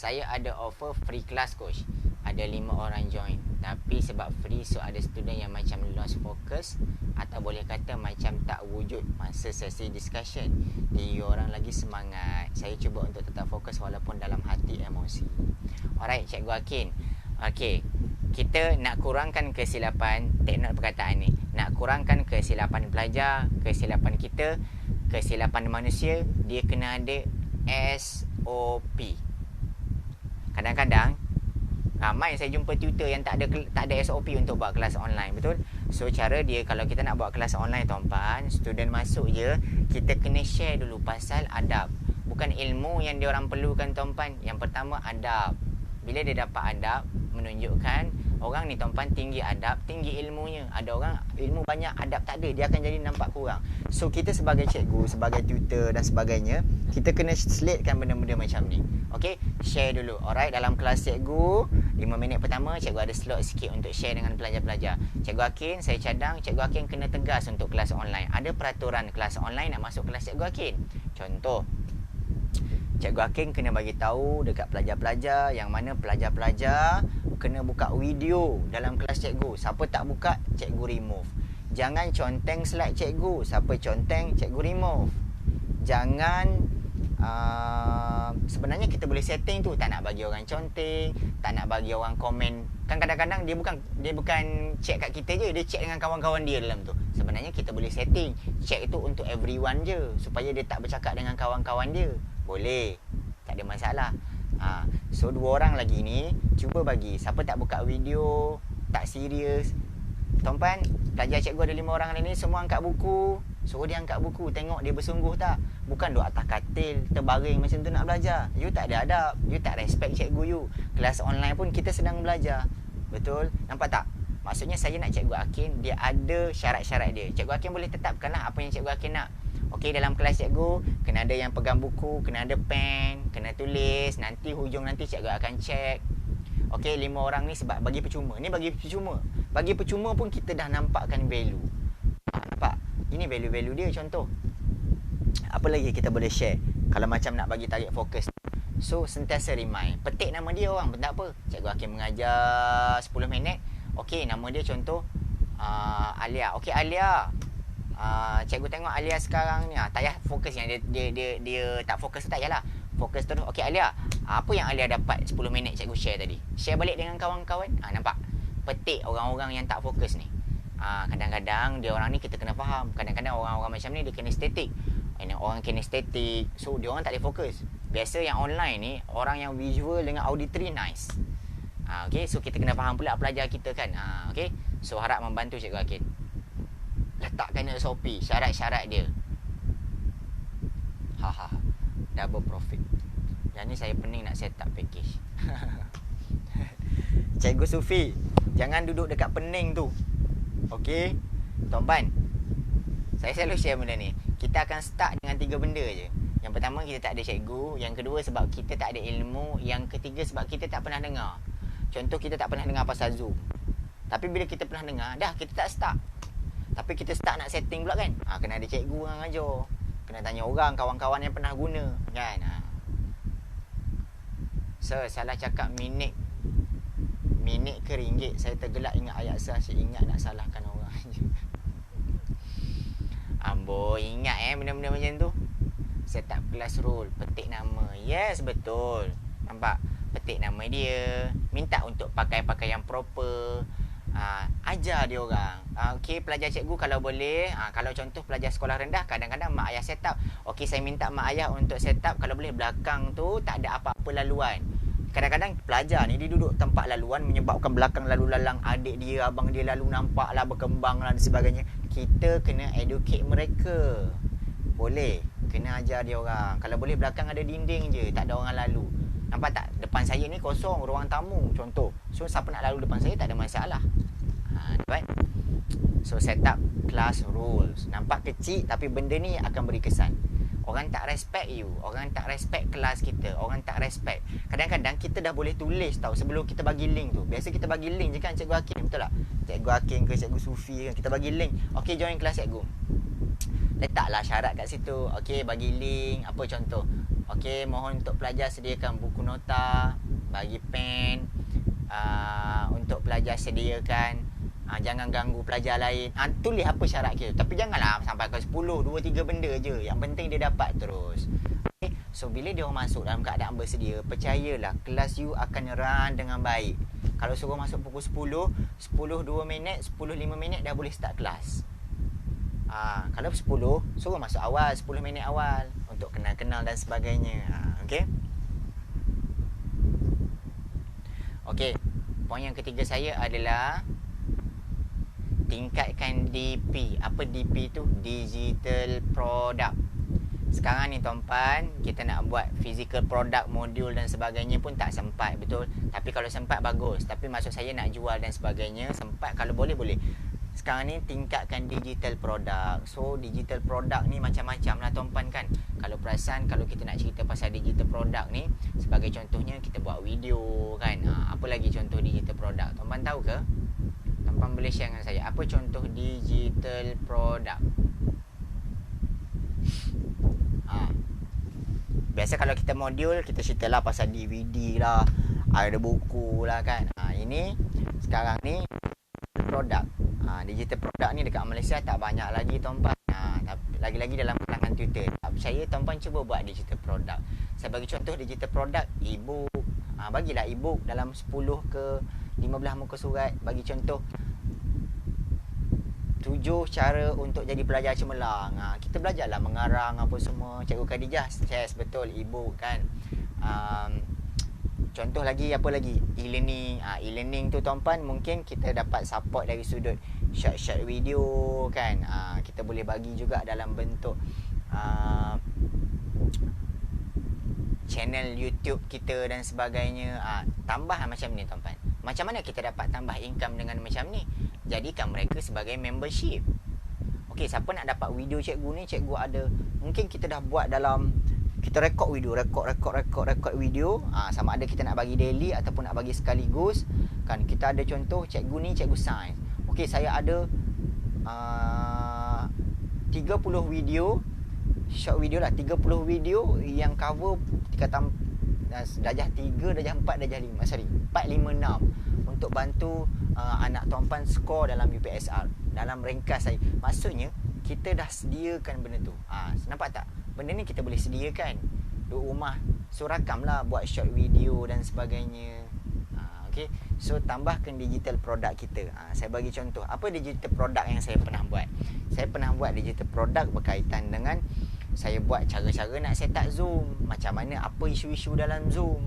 Saya ada offer free class coach. Ada 5 orang join. Tapi sebab free, so ada student yang macam lost focus, atau boleh kata macam tak wujud masa sesi discussion. Dia orang lagi semangat. Saya cuba untuk tetap fokus walaupun dalam hati emosi. Alright, Cikgu Akin. Okey, kita nak kurangkan kesilapan, take note perkataan ni. Nak kurangkan kesilapan pelajar, kesilapan kita, kesilapan manusia, dia kena ada SOP. Kadang-kadang ramai saya jumpa tutor yang tak ada SOP untuk buat kelas online, betul? So cara dia, kalau kita nak buat kelas online tuan-puan, student masuk je, kita kena share dulu pasal adab. Bukan ilmu yang dia orang perlukan tuan-puan. Yang pertama adab. Bila dia dapat adab, menunjukkan orang ni tuan-puan tinggi adab, tinggi ilmunya. Ada orang ilmu banyak, adab tak ada, dia akan jadi nampak kurang. So kita sebagai cikgu, sebagai tutor dan sebagainya, kita kena slatekan benda-benda macam ni. Okey, share dulu. Alright, dalam kelas cikgu 5 minit pertama, cikgu ada slot sikit untuk share dengan pelajar-pelajar. Cikgu Akin, saya cadang Cikgu Akin kena tegas untuk kelas online. Ada peraturan kelas online nak masuk kelas Cikgu Akin. Contoh, Cikgu Akin kena bagi tahu dekat pelajar-pelajar yang mana pelajar-pelajar kena buka video dalam kelas cikgu. Siapa tak buka, cikgu remove. Jangan conteng slide cikgu. Siapa conteng, cikgu remove. jangan sebenarnya kita boleh setting tu, tak nak bagi orang conteng, tak nak bagi orang komen. Kan kadang-kadang dia bukan check kat kita je, dia check dengan kawan-kawan dia dalam tu. Sebenarnya kita boleh setting check itu untuk everyone je, supaya dia tak bercakap dengan kawan-kawan dia. Boleh, tak ada masalah. So 2 orang lagi ni cuba bagi, siapa tak buka video, tak serius. Tuan-puan, pelajar cikgu ada 5 orang ni semua angkat buku. Suruh dia angkat buku, tengok dia bersungguh tak. Bukan duduk atas katil terbaring macam tu nak belajar. You tak ada adab, you tak respect cikgu you. Kelas online pun kita sedang belajar. Betul? Nampak tak? Maksudnya saya nak Cikgu Hakim, dia ada syarat-syarat dia. Cikgu Hakim boleh tetapkanlah apa yang Cikgu Hakim nak. Okey, dalam kelas cikgu kena ada yang pegang buku, kena ada pen, kena tulis. Nanti hujung nanti cikgu akan check. Okey, 5 orang ni sebab bagi percuma. Ni bagi percuma. Bagi percuma pun kita dah nampakkan value. Nampak? Ini value-value dia contoh. Apa lagi kita boleh share kalau macam nak bagi tarik fokus? So, sentiasa remind. Petik nama dia orang pun tak apa. Cikgu Hakim mengajar 10 minit. Okey, nama dia contoh Alia. Okey, Alia. Cikgu tengok Alia sekarang ni. Tak payah fokus yang dia tak fokus, tak payahlah. Fokus terus. Okey, Alia. Apa yang Alia dapat 10 minit cikgu share tadi? Share balik dengan kawan-kawan. Nampak? Petik orang-orang yang tak fokus ni. Kadang-kadang dia orang ni kita kena faham. Kadang-kadang orang-orang macam ni dia kinestetik. Orang kinestetik, so dia orang tak boleh fokus. Biasa yang online ni orang yang visual dengan auditory nice. Okay, so kita kena faham pula pelajar kita kan. Okay, so harap membantu Cikgu Hakim. Letakkan SOP, syarat-syarat dia. Double profit. Yang ni saya pening nak set up package. Cikgu Sufi, jangan duduk dekat pening tu. Okey, tuan-puan, saya selalu share benda ni. Kita akan start dengan 3 benda je. Yang pertama, kita tak ada cikgu. Yang kedua, sebab kita tak ada ilmu. Yang ketiga, sebab kita tak pernah dengar. Contoh, kita tak pernah dengar pasal Zoom. Tapi bila kita pernah dengar, dah kita tak start. Tapi kita start nak setting pula kan. Kena ada cikgu yang ajar. Kena tanya orang, kawan-kawan yang pernah guna kan. So, salah cakap minit ke ringgit. Saya tergelak ingat ayat saya ingat nak salahkan orang je. Ambo ingat benda-benda macam tu. Set up class rule, petik nama. Yes, betul. Nampak? Petik nama dia, minta untuk pakai pakaian proper. Ajar dia orang. Okey, pelajar cikgu kalau boleh, kalau contoh pelajar sekolah rendah, kadang-kadang mak ayah set up. Okey, saya minta mak ayah untuk set up, kalau boleh belakang tu tak ada apa-apa laluan. Kadang-kadang pelajar ni dia duduk tempat laluan menyebabkan belakang lalu lalang adik dia, abang dia lalu nampaklah berkembang dan sebagainya. Kita kena educate mereka. Boleh, kena ajar dia orang. Kalau boleh belakang ada dinding je, tak ada orang lalu. Nampak tak? Depan saya ni kosong, ruang tamu contoh. So siapa nak lalu depan saya tak ada masalah. Right? So set up class rules. Nampak kecil tapi benda ni akan beri kesan. Orang tak respect you, orang tak respect kelas kita, orang tak respect. Kadang-kadang kita dah boleh tulis tau sebelum kita bagi link tu. Biasa kita bagi link je kan Cikgu Hakim, betul tak? Cikgu Hakim ke Cikgu Sufi kan, kita bagi link. Okey, join kelas cikgu. Letaklah syarat kat situ. Okey, bagi link, apa contoh? Okey, mohon untuk pelajar sediakan buku nota, bagi pen. Untuk pelajar sediakan jangan ganggu pelajar lain. Tulis apa syarat kita. Tapi janganlah sampai ke 10, 2, 3 benda je. Yang penting dia dapat terus. Okay. So bila dia orang masuk dalam keadaan bersedia, percayalah kelas you akan run dengan baik. Kalau suruh masuk pukul 10, 10 2 minit, 10 5 minit dah boleh start kelas. Kalau 10, suruh masuk awal, 10 minit awal untuk kenal-kenal dan sebagainya. Okey. Okey. Poin yang ketiga saya adalah tingkatkan DP. Apa DP tu? Digital Product. Sekarang ni tuan-puan, kita nak buat physical product, modul dan sebagainya pun tak sempat, betul? Tapi kalau sempat bagus. Tapi maksud saya nak jual dan sebagainya, sempat kalau boleh. Sekarang ni tingkatkan digital product. So digital product ni macam-macam lah tuan-puan kan. Kalau perasan, kalau kita nak cerita pasal digital product ni, sebagai contohnya kita buat video kan. Apa lagi contoh digital product? Tuan-puan tahu ke? Tuan-puan boleh share dengan saya apa contoh digital product? Biasa kalau kita modul, kita ceritalah pasal DVD lah, ada buku lah kan. Ini sekarang ni produk. Digital product ni dekat Malaysia tak banyak lagi tuan-puan. Lagi-lagi dalam kalangan dalam Twitter. Tak percaya, tuan-puan cuba buat digital product. Saya bagi contoh digital product, e-book. Bagilah e-book dalam 10 ke 15 muka surat. Bagi contoh 7 cara untuk jadi pelajar cemerlang. Kita belajarlah mengarang apa semua. Cikgu Khadijah share betul e-book kan. Contoh lagi, apa lagi? E-learning. E-learning tu tuan-puan mungkin kita dapat support dari sudut short video kan. Kita boleh bagi juga dalam bentuk channel YouTube kita dan sebagainya. Tambah macam ni tuan-puan. Macam mana kita dapat tambah income dengan macam ni? Jadikan mereka sebagai membership. Okey, siapa nak dapat video cikgu ni? Cikgu ada, mungkin kita dah buat dalam, kita rekod video, rekod video. Sama ada kita nak bagi daily ataupun nak bagi sekaligus kan. Kita ada contoh cikgu ni, cikgu sains. Okey, saya ada 30 video, short video lah, 30 video yang cover kata darjah 3, darjah 4, darjah 5. 4, 5, 6 untuk bantu anak tuan-puan skor dalam UPSR. Dalam ringkas saya, maksudnya kita dah sediakan benda tu. Nampak tak? Benda ni kita boleh sediakan. Duduk rumah, so rakamlah buat short video dan sebagainya. Okay. So tambahkan digital product kita. Saya bagi contoh, apa digital product yang saya pernah buat? Saya pernah buat digital product berkaitan dengan saya buat cara-cara nak set up Zoom. Macam mana, apa isu-isu dalam Zoom.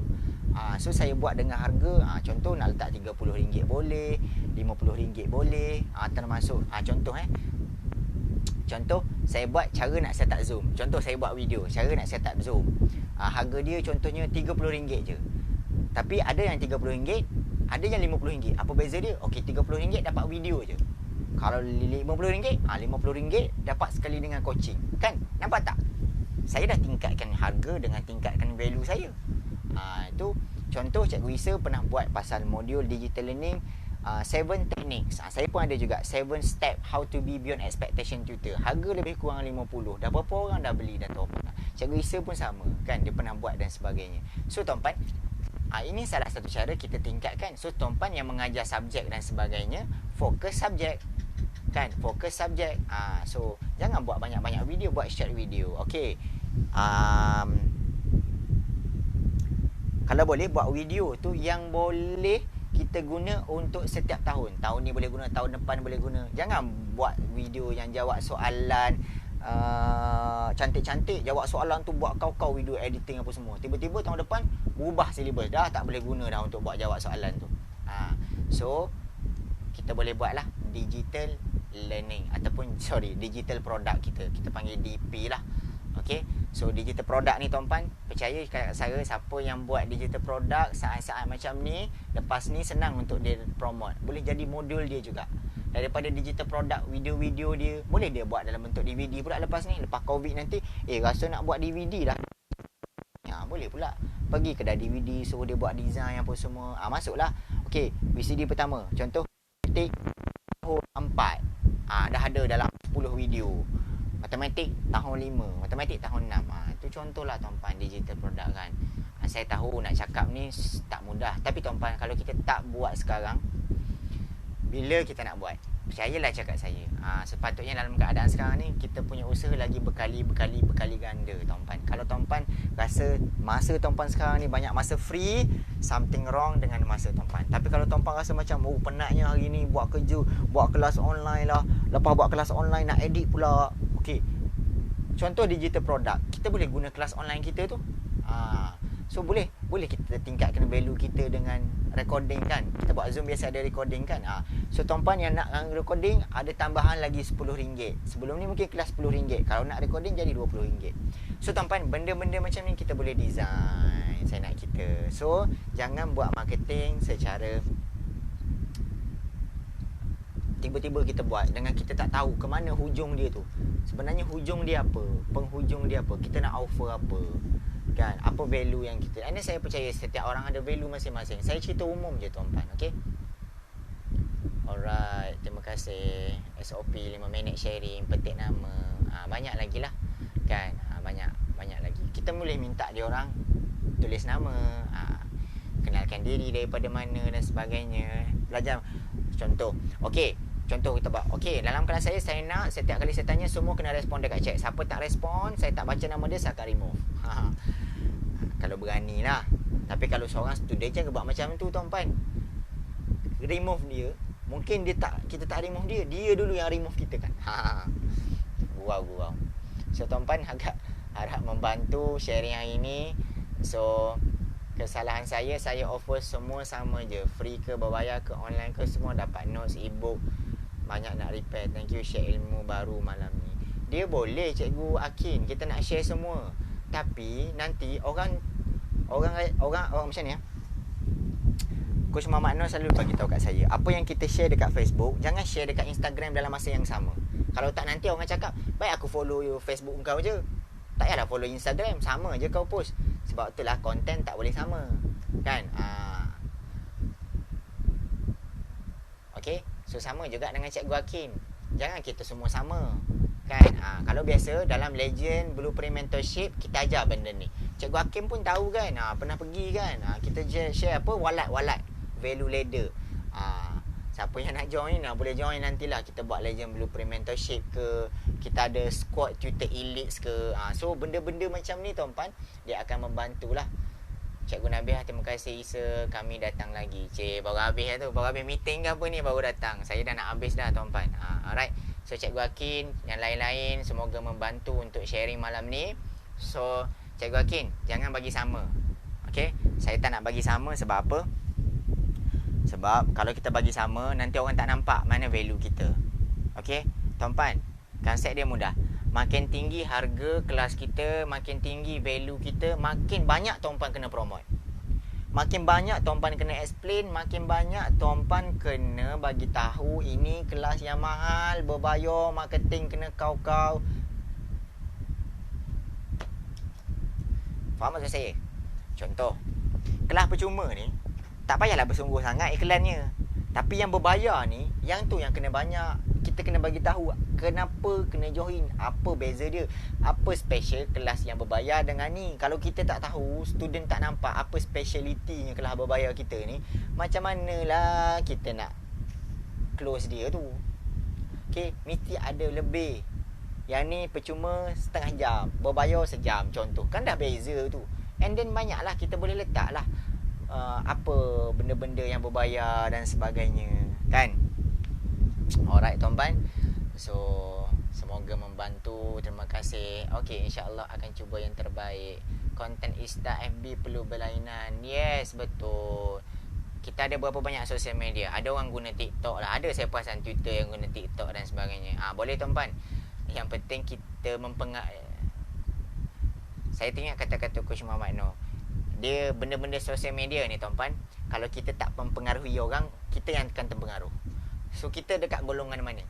So saya buat dengan harga, contoh nak letak RM30 boleh, RM50 boleh. Termasuk Contoh saya buat cara nak set up Zoom. Contoh saya buat video cara nak set up Zoom. Harga dia contohnya RM30 je. Tapi ada yang RM30, ada yang RM50. Apa beza dia? Okey, RM30 dapat video je. Kalau RM50, RM50 dapat sekali dengan coaching. Kan? Nampak tak? Saya dah tingkatkan harga dengan tingkatkan value saya. Itu contoh Cikgu Isa pernah buat pasal modul digital learning, 7 techniques. Saya pun ada juga 7 step how to be beyond expectation tutor. Harga lebih kurang 50. Dah berapa orang dah beli dah tuan-puan. Cikgu Isa pun sama kan, dia pernah buat dan sebagainya. So tuan-puan, ini salah satu cara kita tingkatkan. So tuan-puan yang mengajar subjek dan sebagainya, fokus subjek kan, fokus subjek. So jangan buat banyak-banyak video, buat short video. Okey. Kalau boleh buat video tu yang boleh kita guna untuk setiap tahun. Tahun ni boleh guna, tahun depan boleh guna. Jangan buat video yang jawab soalan cantik-cantik, jawab soalan tu buat kau-kau video editing apa semua. Tiba-tiba tahun depan berubah silibus, dah tak boleh guna dah untuk buat jawab soalan tu. So kita boleh buatlah digital learning ataupun digital product kita panggil DP lah. Okey. So digital product ni tuan-puan, percaya kat saya, siapa yang buat digital product saat-saat macam ni, lepas ni senang untuk dia promote. Boleh jadi modul dia juga. Daripada digital product, video-video dia boleh dia buat dalam bentuk DVD pula lepas ni. Lepas Covid nanti, rasa nak buat DVD lah. Boleh pula pergi kedai DVD, suruh dia buat design apa semua. Masuklah. Okey, VCD pertama. Contoh tahun 4. Dah ada dalam 10 video. Matematik tahun 5, matematik tahun 6. Itu contohlah tuan-puan digital product kan. Saya tahu nak cakap ni tak mudah, tapi tuan-puan, kalau kita tak buat sekarang, bila kita nak buat? Percayalah cakap saya. Sepatutnya dalam keadaan sekarang ni, kita punya usaha lagi berkali ganda tuan-puan. Kalau tuan-puan rasa masa tuan-puan sekarang ni banyak masa free, something wrong dengan masa tuan-puan. Tapi kalau tuan-puan rasa macam penatnya hari ni buat kerja, buat kelas online lah, lepas buat kelas online nak edit pula. Okey. Contoh digital product, kita boleh guna kelas online kita tu. So boleh kita tingkatkan value kita dengan recording kan. Kita buat Zoom biasa ada recording kan. So tuan-puan yang nak recording ada tambahan lagi RM10. Sebelum ni mungkin kelas RM10. Kalau nak recording jadi RM20. So tuan-puan, benda-benda macam ni kita boleh design saya nak kita. So jangan buat marketing secara tiba-tiba kita buat dengan kita tak tahu ke mana hujung dia tu. Sebenarnya hujung dia apa? Penghujung dia apa? Kita nak offer apa? Kan? Apa value yang kita... Dan saya percaya setiap orang ada value masing-masing. Saya cerita umum je tuan-tuan. Okay? Alright. Terima kasih. SOP 5 minit sharing. Petik nama. Banyak lagi lah. Kan? Banyak lagi. Kita boleh minta dia orang tulis nama. Kenalkan diri daripada mana dan sebagainya. Belajar. Contoh. Okay. Contoh kita buat, okey, dalam kelas saya nak setiap kali saya tanya semua kena respon dekat chat. Siapa tak respon, saya tak baca nama dia, saya akan remove. Kalau berani lah. Tapi kalau seorang student jangan buat macam tu tuan-puan. Remove dia, mungkin kita tak remove dia, dia dulu yang remove kita kan. Gurau. So tuan-puan agak harap membantu sharing hari ini. So kesalahan saya offer semua sama je, free ke berbayar ke online ke, semua dapat notes, ebook. Banyak nak repair. Thank you share ilmu baru malam ni. Dia boleh Cikgu Akin, kita nak share semua. Tapi nanti orang macam ni ya. Coach Muhammad Nur selalu bagi tahu kat saya, apa yang kita share dekat Facebook, jangan share dekat Instagram dalam masa yang sama. Kalau tak nanti orang cakap, baik aku follow Facebook kau je, tak payahlah follow Instagram, sama je kau post. Sebab itulah konten tak boleh sama. Kan? Okay, so sama juga dengan Cikgu Akin. Jangan kita semua sama. Kan? Kalau biasa dalam Legend Blueprint Mentorship kita ajar benda ni. Cikgu Hakim pun tahu kan, pernah pergi kan. Kita share apa, walat value ladder. Siapa yang nak join boleh join nantilah. Kita buat Legend Blueprint Mentorship ke, kita ada squad Twitter Elites ke. So benda-benda macam ni tuan-puan, dia akan membantulah. Cikgu Nabiah, terima kasih Isa, kami datang lagi. Baru habis tu, baru habis meeting ke apa ni, baru datang. Saya dah nak habis dah tuan-puan. Alright. So Cikgu Akin, yang lain-lain semoga membantu untuk sharing malam ni. So Cikgu Akin, jangan bagi sama. Okay, saya tak nak bagi sama sebab apa? Sebab kalau kita bagi sama, nanti orang tak nampak mana value kita. Okay, tuan-puan, konsep dia mudah. Makin tinggi harga kelas kita, makin tinggi value kita, makin banyak tuan-puan kena promote. Makin banyak tuan-puan kena explain, makin banyak tuan-puan kena bagi tahu ini kelas yang mahal, berbayar, marketing kena kau-kau. Faham maksud saya? Contoh, kelas percuma ni tak payahlah bersungguh sangat iklannya. Tapi yang berbayar ni, yang tu yang kena banyak. Kita kena bagi tahu kenapa kena join, apa beza dia, apa special kelas yang berbayar dengan ni. Kalau kita tak tahu, student tak nampak apa specialitinya kelas berbayar kita ni, macam manalah kita nak close dia tu. Okay, mesti ada lebih. Yang ni percuma setengah jam, berbayar sejam contoh. Kan dah beza tu. And then banyaklah kita boleh letak lah apa benda-benda yang berbayar dan sebagainya. Kan? Alright tuan-tuan. So semoga membantu. Terima kasih. Okay, insyaAllah akan cuba yang terbaik. Konten Insta FB perlu berlainan. Yes, betul. Kita ada berapa banyak sosial media. Ada orang guna TikTok lah. Ada saya perasan Twitter yang guna TikTok dan sebagainya. Boleh tuan-tuan. Yang penting kita saya teringat kata-kata Coach Muhammad Noor. Dia benda-benda sosial media ni tuan-puan, kalau kita tak mempengaruhi orang, kita yang akan terpengaruh. So kita dekat golongan mana?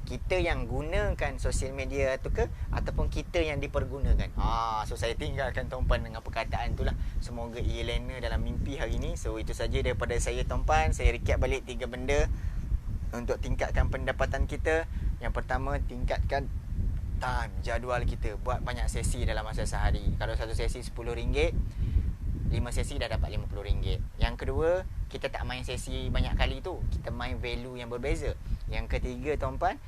Kita yang gunakan sosial media tu ke, ataupun kita yang dipergunakan? So saya tinggalkan tuan-puan dengan perkataan tu lah. Semoga ia lena dalam mimpi hari ni. So itu saja daripada saya tuan-puan. Saya recap balik 3 benda untuk tingkatkan pendapatan kita. Yang pertama, tingkatkan time, jadual kita. Buat banyak sesi dalam masa sehari. Kalau satu sesi RM10, 5 sesi dah dapat RM50. Yang kedua, kita tak main sesi banyak kali tu. Kita main value yang berbeza. Yang ketiga tuan-puan,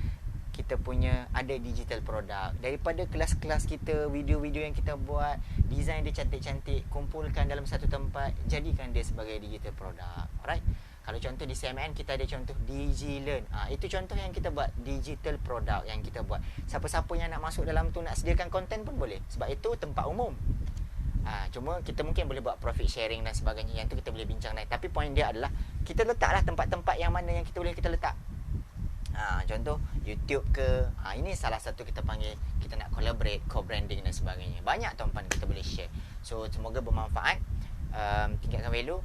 kita punya ada digital product. Daripada kelas-kelas kita, video-video yang kita buat, design dia cantik-cantik, kumpulkan dalam satu tempat, jadikan dia sebagai digital product. Alright? Kalau contoh di CMN, kita ada contoh DigiLearn. Itu contoh yang kita buat, digital product yang kita buat. Siapa-siapa yang nak masuk dalam tu, nak sediakan konten pun boleh. Sebab itu tempat umum. Cuma kita mungkin boleh buat profit sharing dan sebagainya. Yang tu kita boleh bincang naik. Tapi poin dia adalah, kita letaklah tempat-tempat yang mana yang kita boleh kita letak. Contoh YouTube ke. Ini salah satu kita panggil, kita nak collaborate, co-branding dan sebagainya. Banyak tuan-tuan kita boleh share. So semoga bermanfaat. Tingkatkan value.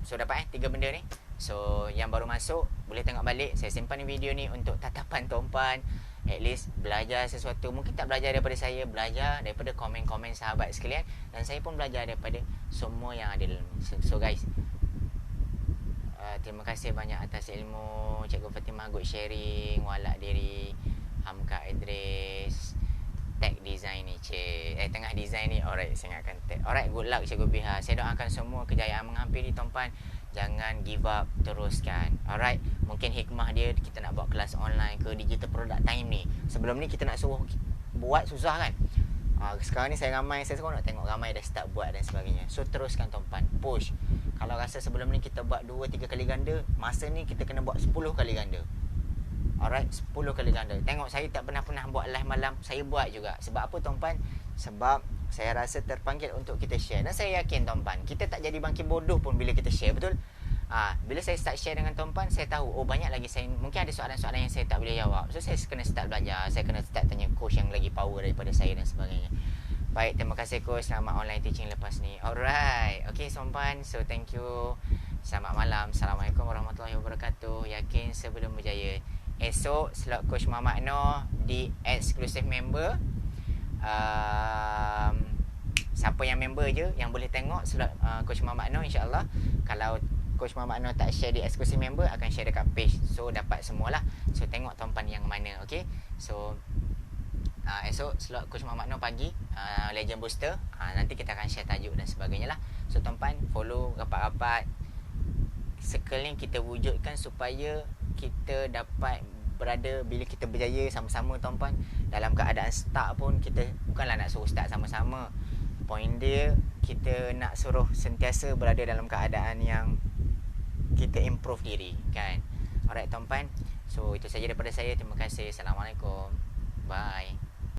So dapat 3 benda ni. So yang baru masuk, boleh tengok balik. Saya simpan video ni untuk tatapan tuan-tuan. At least belajar sesuatu. Mungkin tak belajar daripada saya, belajar daripada komen-komen sahabat sekalian. Dan saya pun belajar daripada semua yang ada dalam. So guys, terima kasih banyak atas ilmu. Cikgu Fatimah good sharing. Walak diri Hamka Idris. Tag design ni tengah design ni. Alright, saya akan tag. Alright, good luck Cikgu Biha. Saya doakan semua kejayaan menghampiri tuan-tuan. Jangan give up, teruskan. Alright, mungkin hikmah dia kita nak buat kelas online ke digital product time ni. Sebelum ni kita nak suruh buat susah kan. Sekarang ni saya sekarang nak tengok ramai dah start buat dan sebagainya. So teruskan tuan-puan, push. Kalau rasa sebelum ni kita buat 2-3 kali ganda, masa ni kita kena buat 10 kali ganda. Alright, 10 kali ganda. Tengok saya tak pernah buat live malam, saya buat juga. Sebab apa tuan-puan? Sebab saya rasa terpanggil untuk kita share. Dan saya yakin tuan-puan, kita tak jadi bangkit bodoh pun bila kita share, betul? Bila saya start share dengan tuan-puan, saya tahu banyak lagi saya mungkin ada soalan-soalan yang saya tak boleh jawab. So saya kena start belajar, saya kena start tanya coach yang lagi power daripada saya dan sebagainya. Baik, terima kasih coach. Selamat online teaching lepas ni. Alright, okay tuan-puan. So thank you. Selamat malam. Assalamualaikum warahmatullahi wabarakatuh. Yakin sebelum berjaya. Esok slot coach Muhammad Noor di exclusive member. Siapa yang member je yang boleh tengok slot coach Muhammad Noor, insya-Allah. Kalau coach Muhammad Noor tak share di exclusive member, akan share dekat page. So dapat semualah. So tengok tuan-puan yang mana, okey. So esok slot coach Muhammad Noor pagi, legend booster. Nanti kita akan share tajuk dan sebagainya lah. So tuan-puan follow rapat-rapat sekeliling kita wujudkan supaya kita dapat berada bila kita berjaya sama-sama tuan-puan. Dalam keadaan start pun kita bukanlah nak suruh start sama-sama. Point dia kita nak suruh sentiasa berada dalam keadaan yang kita improve diri kan. Alright tuan-puan. So itu saja daripada saya. Terima kasih. Assalamualaikum. Bye.